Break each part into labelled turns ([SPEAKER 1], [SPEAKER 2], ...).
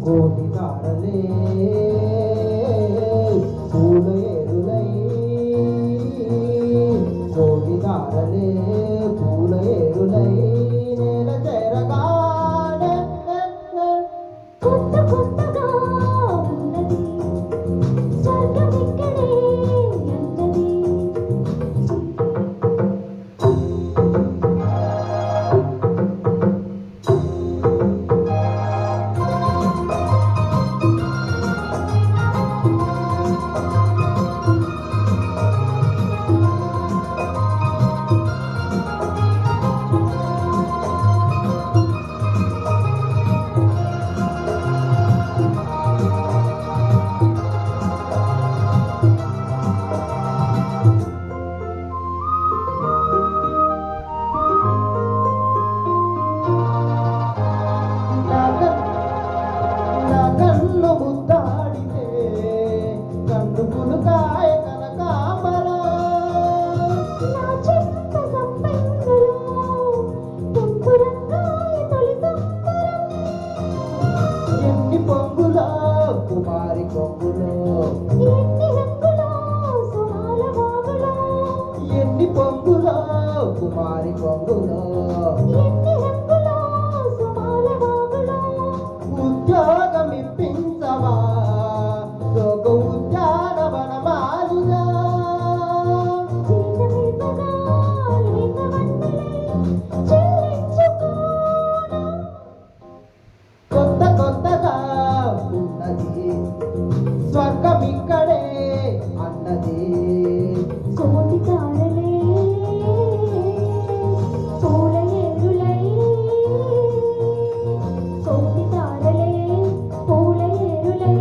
[SPEAKER 1] కోటి తారలే పూల ఏరులై కోటి తారలే పూల ఏరులై నేల చేరగానే
[SPEAKER 2] కొత్త కొత్తగా ఉన్నది స్వర్గం ఇక్కడే అన్నది
[SPEAKER 1] కన్ను ముద్దాడితే కన్ను పులుకాయ కనకాంబర
[SPEAKER 2] నా చెంప సంపెంగలు తుంపురంగాయ తొలి సంబరం
[SPEAKER 1] ఎన్ని పొంగులో కుమారి కొంగులో
[SPEAKER 2] ఎన్ని రంగులో సుమాల వాగులో
[SPEAKER 1] ఎన్ని పొంగులో కుమారి కొంగులో
[SPEAKER 2] ఎన్ని రంగులో సుమాల వాగులో
[SPEAKER 1] ఉద్యోగం ఇప్పించవా లోక ఉద్యానవనమాలిగా
[SPEAKER 2] జీతమివ్వగా లేత వన్నెలై చెల్లించుకోనా
[SPEAKER 1] కొత్త కొత్తగా ఉన్నది స్వర్గం ఇక్కడే అన్నది
[SPEAKER 2] కోటి తారలే పూల ఏరులై కోటి తారలే పూల ఏరులై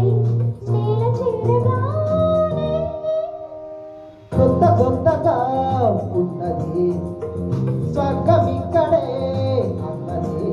[SPEAKER 2] నేల చేరగానే
[SPEAKER 1] కొత్త కొత్తగా ఉన్నది స్వర్గం ఇక్కడే అన్నది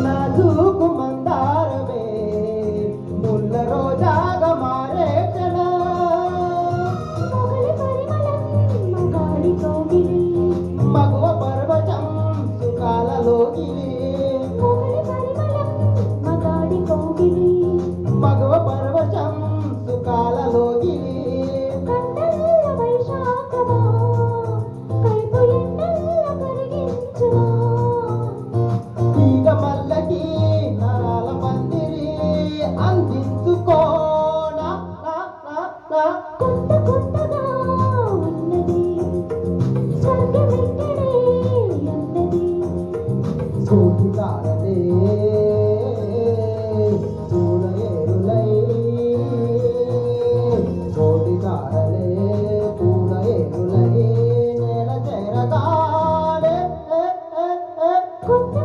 [SPEAKER 1] నాజూకు మందారమే ముల్ల రోజాగా మారేచనా మగువ పర్వతం సుఖాలలోగిలి మగువ పర్వతం సుఖాలలోగిలి తీగ మల్లకి నరాల పందిరి అందించుకోనా కోటి తారలే పూల ఏరులై కోటి తారలే పూల ఏరులై నేల చేరగానే
[SPEAKER 2] కొత్త